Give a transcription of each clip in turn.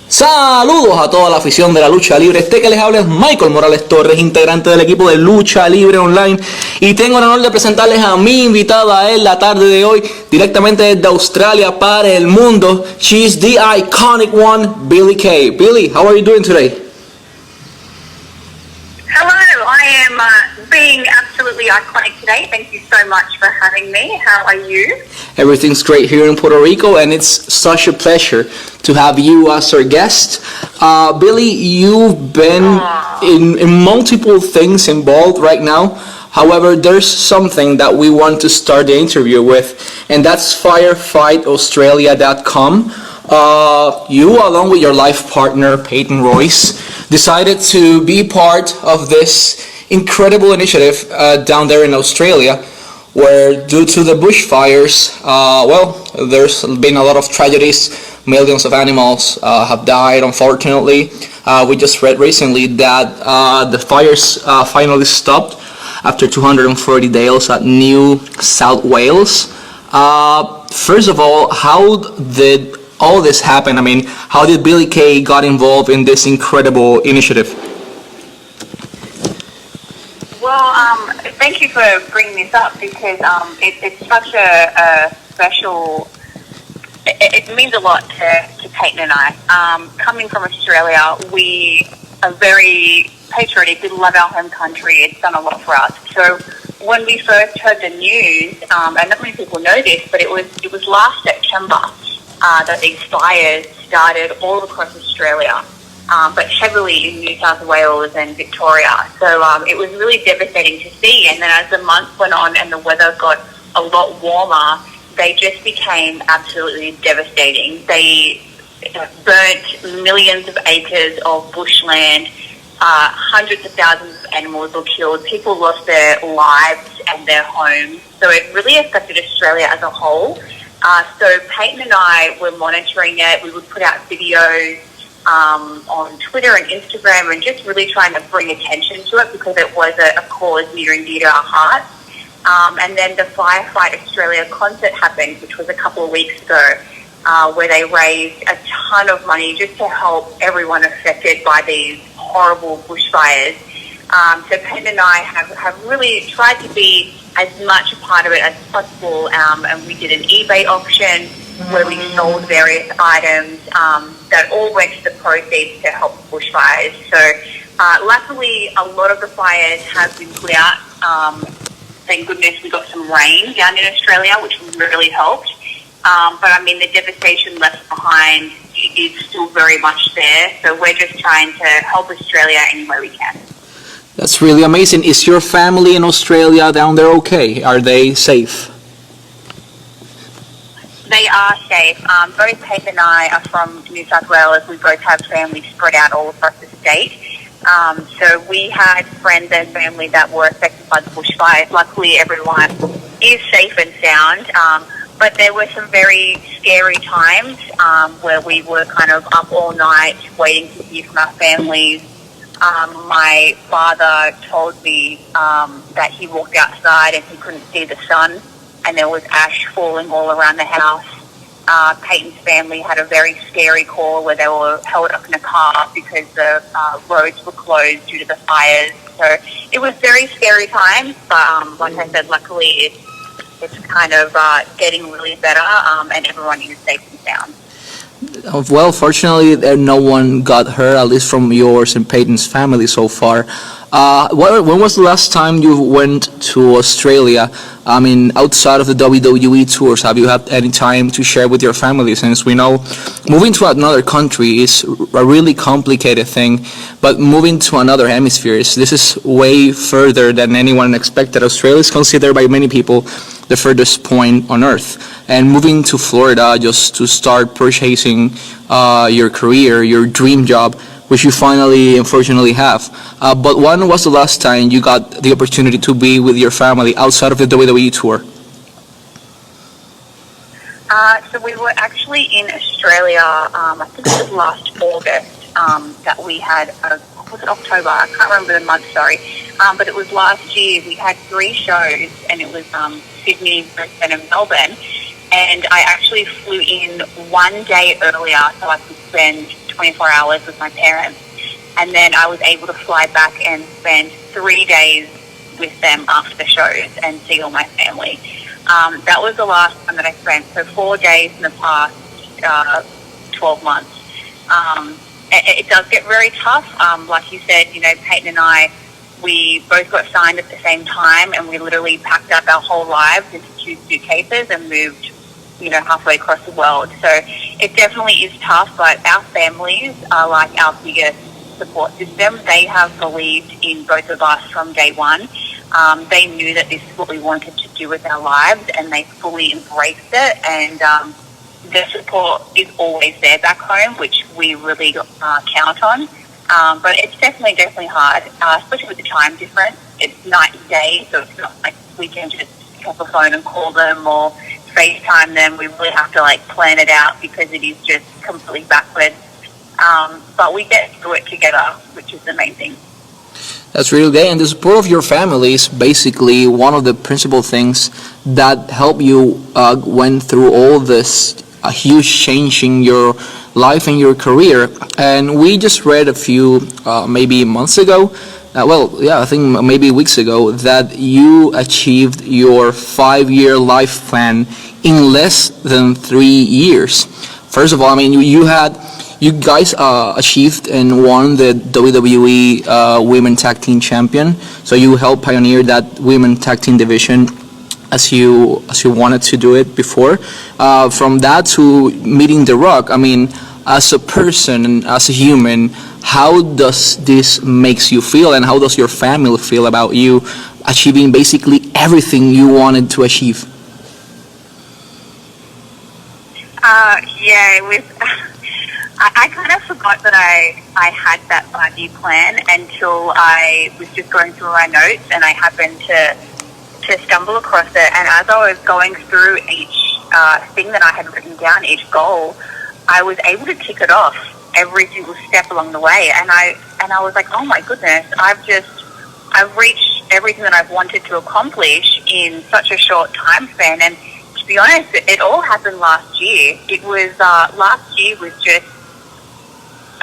Saludos a toda la afición de la lucha libre. Este que les habla es Michael Morales Torres, integrante del equipo de Lucha Libre Online, y tengo el honor de presentarles a mi invitada en la tarde de hoy, directamente desde Australia para el mundo. She's the iconic one, Billie Kay. Billie, how are you doing today? Hello, I am being absolutely iconic today. Thank you so much for having me. How are you? Everything's great here in Puerto Rico, and it's such a pleasure to have you as our guest. Billie, you've been in multiple things involved right now. However, there's something that we want to start the interview with, and that's firefightaustralia.com. You, along with your life partner, Peyton Royce, decided to be part of this incredible initiative down there in Australia, where due to the bushfires, there's been a lot of tragedies. Millions of animals have died, unfortunately. We just read recently that the fires finally stopped after 240 days at New South Wales. First of all, how did all this happen? I mean, how did Billie Kay got involved in this incredible initiative? Well, thank you for bringing this up because it's such a special. It means a lot to Peyton and I. Coming from Australia, we are very patriotic. We love our home country. It's done a lot for us. So when we first heard the news, and not many people know this, but it was last September that these fires started all across Australia, but heavily in New South Wales and Victoria. So it was really devastating to see. And then as the months went on and the weather got a lot warmer, they just became absolutely devastating. They burnt millions of acres of bushland. Hundreds of thousands of animals were killed. People lost their lives and their homes. So it really affected Australia as a whole. So Peyton and I were monitoring it. We would put out videos on Twitter and Instagram and just really trying to bring attention to it because it was a cause near and dear to our hearts. And then the Firefight Australia concert happened, which was a couple of weeks ago, where they raised a ton of money just to help everyone affected by these horrible bushfires. So Peyton and I have really tried to be as much a part of it as possible, and we did an eBay auction where we sold various items that all went to the proceeds to help the bushfires. So luckily a lot of the fires have been put out. Thank goodness we got some rain down in Australia, which really helped. But I mean, the devastation left behind is still very much there. So we're just trying to help Australia any way we can. That's really amazing. Is your family in Australia down there okay? Are they safe? They are safe. Both Peyton and I are from New South Wales. We both have families spread out all across the state. So we had friends and family that were affected by the bushfires. Luckily, everyone is safe and sound. But there were some very scary times where we were kind of up all night waiting to hear from our families. My father told me that he walked outside and he couldn't see the sun, and there was ash falling all around the house. Peyton's family had a very scary call where they were held up in a car because the roads were closed due to the fires. So it was very scary times, but like I said, luckily it's kind of getting really better, and everyone is safe and sound. Well, fortunately, no one got hurt, at least from yours and Peyton's family so far. When was the last time you went to Australia? I mean, outside of the WWE tours, have you had any time to share with your family? Since we know moving to another country is a really complicated thing, but moving to another hemisphere, this is way further than anyone expected. Australia is considered by many people the furthest point on Earth. And moving to Florida just to start purchasing your career, your dream job, which you finally, unfortunately, have. But when was the last time you got the opportunity to be with your family outside of the WWE tour? So we were actually in Australia, I think it was last August, that we had, was it October? I can't remember the month, sorry. But it was last year. We had 3 shows, and it was Sydney, Brisbane, and Melbourne. And I actually flew in one day earlier so I could spend 24 hours with my parents. And then I was able to fly back and spend 3 days with them after the shows and see all my family. That was the last time that I spent. So 4 days in the past 12 months. It does get very tough. Like you said, Peyton and I, we both got signed at the same time, and we literally packed up our whole lives into 2 suitcases and moved, halfway across the world. So it definitely is tough, but our families are like our biggest support system. They have believed in both of us from day one. They knew that this is what we wanted to do with our lives, and they fully embraced it, and their support is always there back home, which we really count on. But it's definitely hard, especially with the time difference. It's night and day, so it's not like we can just pick up a phone and call them or FaceTime them. We really have to plan it out because it is just completely backwards. But we get through it together, which is the main thing. That's really great, and the support of your family is basically one of the principal things that help you went through all this huge change in your life and your career. And we just read a few maybe months ago, I think maybe weeks ago, that you achieved your 5-year life plan in less than 3 years. First of all, you guys achieved and won the WWE Women Tag Team Champion. So you helped pioneer that Women Tag Team division as you wanted to do it before. From that to meeting The Rock, as a person and as a human, how does this makes you feel, and how does your family feel about you achieving basically everything you wanted to achieve? It was. I kind of forgot that I had that 5-year plan until I was just going through my notes, and I happened to stumble across it. And as I was going through each thing that I had written down, each goal, I was able to tick it off every single step along the way. And I was like, oh my goodness, I've reached everything that I've wanted to accomplish in such a short time span. And to be honest, it all happened last year. It was last year was just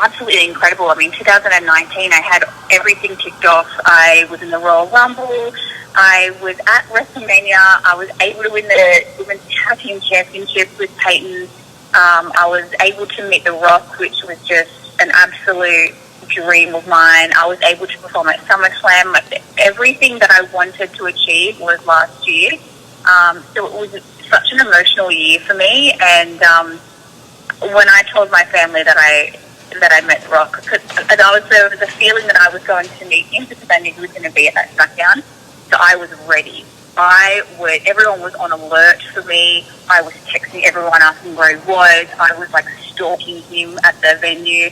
absolutely incredible. 2019, I had everything ticked off. I was in the Royal Rumble. I was at WrestleMania. I was able to win the Women's Tag Team Championship with Peyton. I was able to meet The Rock, which was just an absolute dream of mine. I was able to perform at SummerSlam. Everything that I wanted to achieve was last year. So it was such an emotional year for me. And when I told my family that I met The Rock, there was a feeling that I was going to meet him because I knew he was going to be at that SmackDown. So I was ready. Everyone was on alert for me. I was texting everyone asking where he was. I was stalking him at the venue.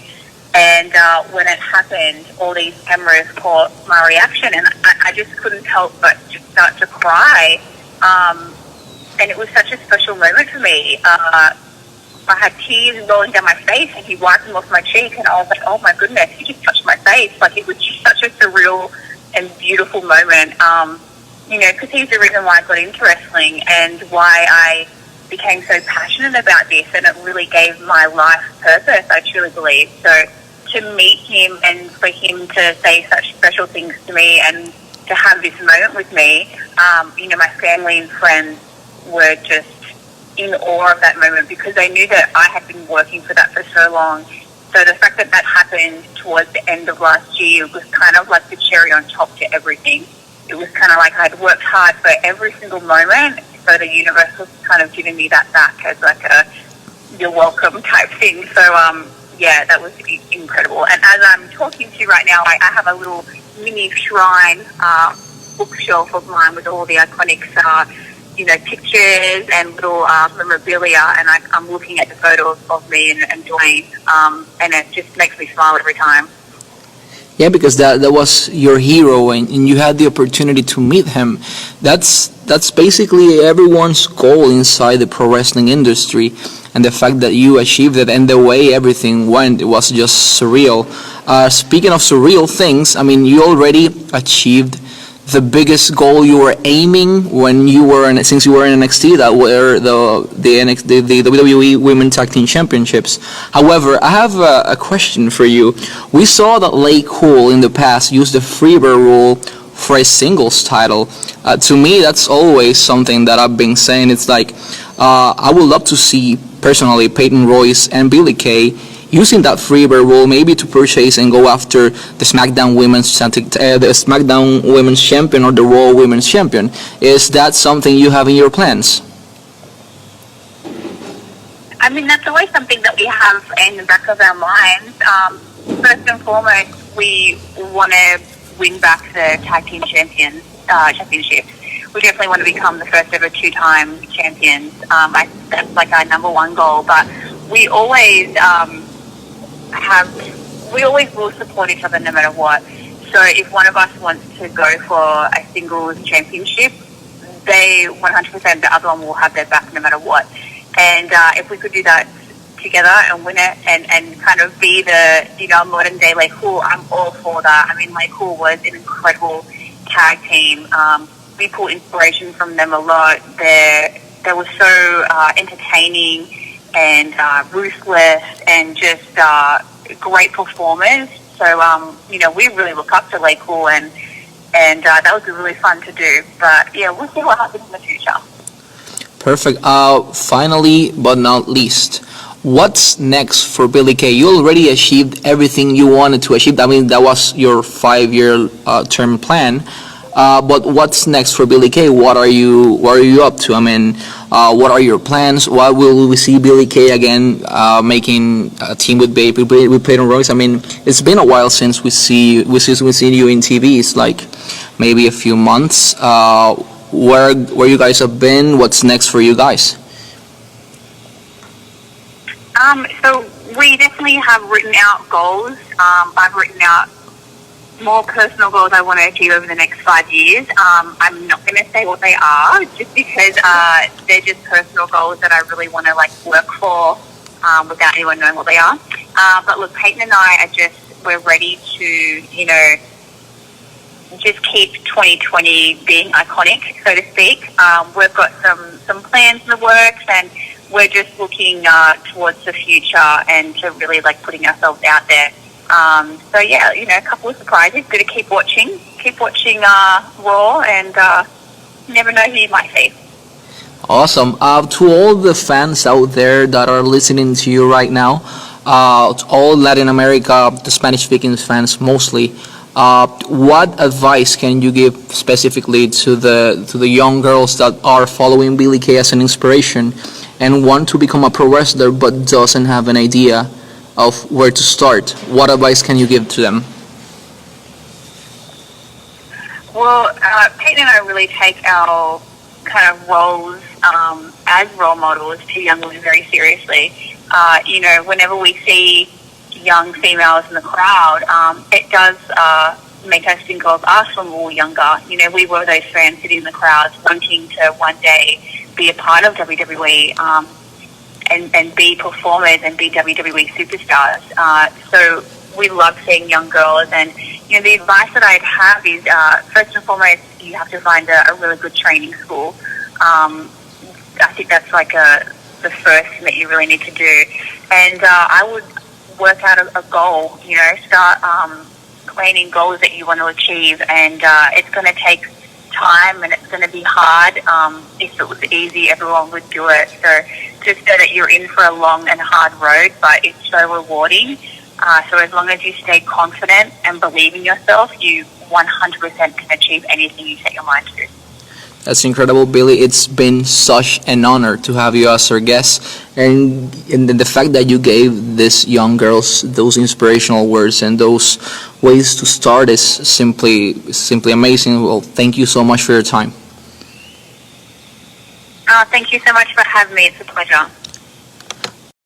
And when it happened, all these cameras caught my reaction, and I just couldn't help but just start to cry. And it was such a special moment for me. I had tears rolling down my face, and he wiped them off my cheek, and I was like, oh my goodness, he just touched my face. It was just such a surreal and beautiful moment, because he's the reason why I got into wrestling and why I became so passionate about this, and it really gave my life purpose, I truly believe. So to meet him and for him to say such special things to me and to have this moment with me, my family and friends were just in awe of that moment because they knew that I had been working for that for so long. So the fact that happened towards the end of last year was kind of like the cherry on top to everything. It was kind of like I'd worked hard for every single moment, so the universe was kind of giving me that back as a you're welcome type thing. So that was incredible. And as I'm talking to you right now, I have a little mini shrine bookshelf of mine with all the iconic pictures and little memorabilia, and I'm looking at the photos of me and Dwayne, and it just makes me smile every time. Yeah, because that was your hero, and you had the opportunity to meet him. That's basically everyone's goal inside the pro wrestling industry, and the fact that you achieved it and the way everything went, it was just surreal. Speaking of surreal things, you already achieved the biggest goal you were aiming when you were in, since you were in NXT, that were the WWE Women's Tag Team Championships. However, I have a question for you. We saw that Lay Cool in the past used the freebird rule for a singles title. To me, that's always something that I've been saying. It's like I would love to see personally Peyton Royce and Billie Kay using that freebird rule, maybe to purchase and go after the SmackDown Women's Champion or the Raw Women's Champion. Is that something you have in your plans? I mean, that's always something that we have in the back of our minds. First and foremost, we want to win back the tag team championship. We definitely want to become the first ever two-time champions. That's like our number one goal. But we always will support each other no matter what. So if one of us wants to go for a singles championship, they 100% the other one will have their back no matter what. And if we could do that together and win it and kind of be the, modern day Lay Cool, I'm all for that. I mean, Lay Cool was an incredible tag team. We pull inspiration from them a lot. They were so entertaining and ruthless and just great performers. So, we really look up to Lay Cool and that would be really fun to do. But, yeah, we'll see what happens in the future. Perfect. Finally, but not least, what's next for Billie Kay? You already achieved everything you wanted to achieve. I mean, that was your 5-year term plan. But what's next for Billie Kay? What are you up to? I mean, what are your plans? What will we see Billie Kay again making a team with Peyton Royce? I mean, it's been a while since we see you in TV. It's like maybe a few months. Where you guys have been? What's next for you guys? So we definitely have written out goals. I've written out more personal goals I want to achieve over the next 5 years. I'm not going to say what they are, just because they're just personal goals that I really want to work for without anyone knowing what they are. But look, Peyton and I we're ready to, just keep 2020 being iconic, so to speak. We've got some plans in the works, and we're just looking towards the future and to really putting ourselves out there. So yeah, a couple of surprises. Got to keep watching Raw, and you never know who you might see. Awesome. To all the fans out there that are listening to you right now, to all Latin America, the Spanish-speaking fans mostly, what advice can you give specifically to the young girls that are following Billie Kay as an inspiration and want to become a pro wrestler but doesn't have an idea of where to start? What advice can you give to them? Well, Peyton and I really take our kind of roles as role models to young women very seriously. Whenever we see young females in the crowd, it does make us think of us when we were younger. We were those fans sitting in the crowd wanting to one day be a part of WWE and be performers and be WWE superstars. So we love seeing young girls, and the advice that I'd have is first and foremost, you have to find a really good training school. I think that's the first thing that you really need to do. And I would work out a goal, start planning goals that you want to achieve, and it's going to take time and it's going to be hard. If it was easy, everyone would do it. So just know that you're in for a long and hard road, but it's so rewarding. So as long as you stay confident and believe in yourself, you 100% can achieve anything you set your mind to. That's incredible, Billie. It's been such an honor to have you as our guest, and the fact that you gave these young girls those inspirational words and those ways to start is simply amazing. Well, thank you so much for your time. Thank you so much for having me. It's a pleasure.